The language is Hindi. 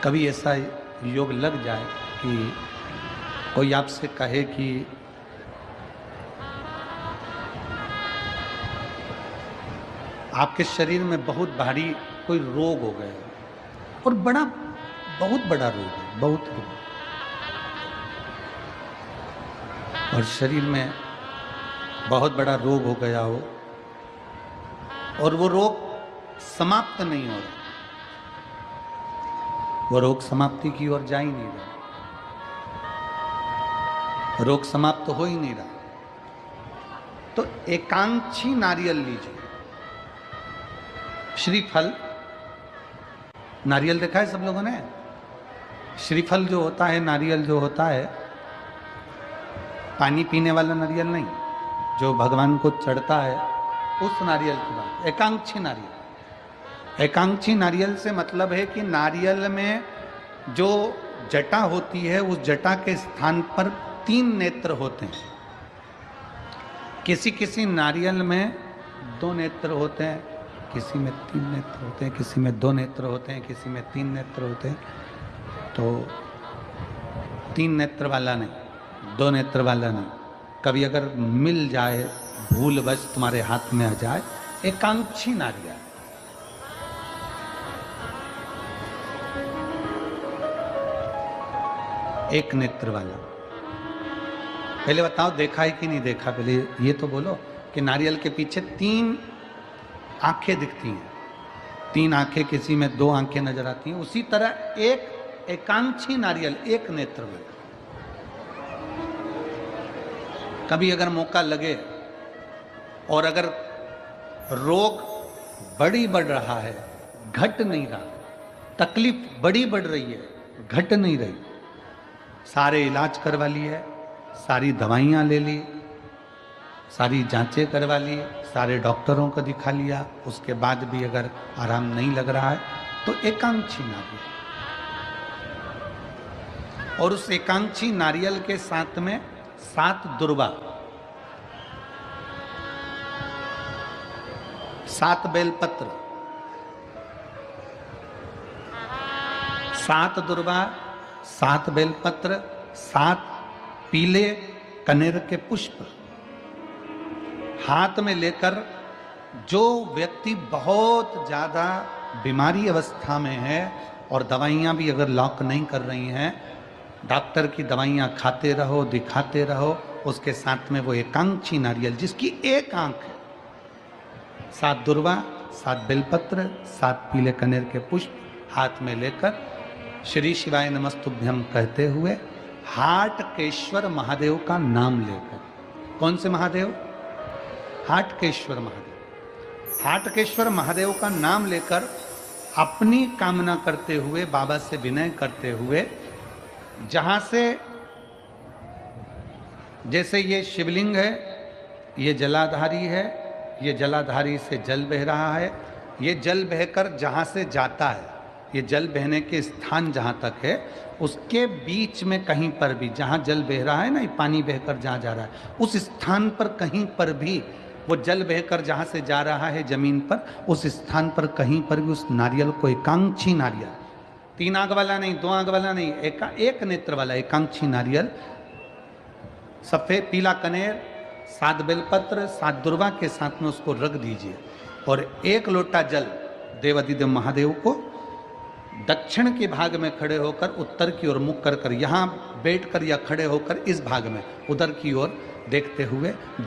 कभी ऐसा योग लग जाए कि कोई आपसे कहे कि आपके शरीर में बहुत भारी कोई रोग हो गया और बहुत बड़ा रोग है, बहुत रोग, और शरीर में बहुत बड़ा रोग हो गया हो और वो रोग समाप्त नहीं हो रहा, वो रोग समाप्ति की ओर जा ही नहीं रहा, रोग समाप्त हो ही नहीं रहा, तो एकांक्षी नारियल लीजिए। श्रीफल, नारियल देखा है सब लोगों ने? श्रीफल जो होता है, नारियल जो होता है, पानी पीने वाला नारियल नहीं, जो भगवान को चढ़ता है उस नारियल की बात। एकांक्षी नारियल, एकांक्षी नारियल से मतलब है कि नारियल में जो जटा होती है उस जटा के स्थान पर 3 नेत्र होते हैं। किसी किसी नारियल में 2 नेत्र होते हैं, किसी में 3 नेत्र होते हैं, किसी में 2 नेत्र होते हैं, किसी में 3 नेत्र होते हैं। तो 3 नेत्र वाला नहीं, 2 नेत्र वाला नहीं, कभी अगर मिल जाए, भूलवश तुम्हारे हाथ में आ जाए, एकांक्षी नारियल, एक नेत्र वाला। पहले बताओ देखा है कि नहीं देखा? पहले ये तो बोलो कि नारियल के पीछे 3 आंखें दिखती हैं, 3 आंखें, किसी में 2 आंखें नजर आती हैं। उसी तरह एक एकांक्षी नारियल, एक नेत्र वाला। कभी अगर मौका लगे और अगर रोग बढ़ रहा है, घट नहीं रहा, तकलीफ बढ़ रही है, घट नहीं रही, सारे इलाज करवा लिए, सारी दवाइयाँ ले ली, सारी जांचें करवा ली, सारे डॉक्टरों को दिखा लिया, उसके बाद भी अगर आराम नहीं लग रहा है तो एकांक्षी नारियल। और उस एकांक्षी नारियल के साथ में 7 दुर्वा, 7 बेलपत्र, 7 दुर्वा, 7 बेलपत्र, 7 पीले कनेर के पुष्प हाथ में लेकर, जो व्यक्ति बहुत ज़्यादा बीमारी अवस्था में है और दवाइयाँ भी अगर लॉक नहीं कर रही हैं, डॉक्टर की दवाइयाँ खाते रहो, दिखाते रहो, उसके साथ में वो एकांक्षी नारियल जिसकी एक आंख है, 7 दुर्वा, 7 बेलपत्र, 7 पीले कनेर के पुष्प हाथ में लेकर, श्री शिवाय नमस्तुभ्यम कहते हुए, हाटकेश्वर महादेव का नाम लेकर। कौन से महादेव? हाटकेश्वर महादेव। हाटकेश्वर महादेव का नाम लेकर अपनी कामना करते हुए, बाबा से विनय करते हुए, जहां से, जैसे ये शिवलिंग है, ये जलाधारी है, ये जलाधारी से जल बह रहा है, ये जल बहकर जहां से जाता है, ये जल बहने के स्थान जहां तक है, उसके बीच में कहीं पर भी, जहां जल बह रहा है ना, ये पानी बहकर जहां जा रहा है, उस स्थान पर कहीं पर भी, वो जल बहकर जहां से जा रहा है जमीन पर, उस स्थान पर कहीं पर भी उस नारियल को, एकांक्षी नारियल, 3 आंख वाला नहीं, 2 आंख वाला नहीं, एक नेत्र वाला एकांक्षी नारियल, सफेद पीला कनेर, 7 बेलपत्र, 7 दुर्वा के साथ में उसको रख दीजिए और 1 लोटा जल देवाधिदेव महादेव को दक्षिण के भाग में खड़े होकर, उत्तर की ओर मुख कर, यहाँ बैठकर या खड़े होकर इस भाग में उधर की ओर देखते हुए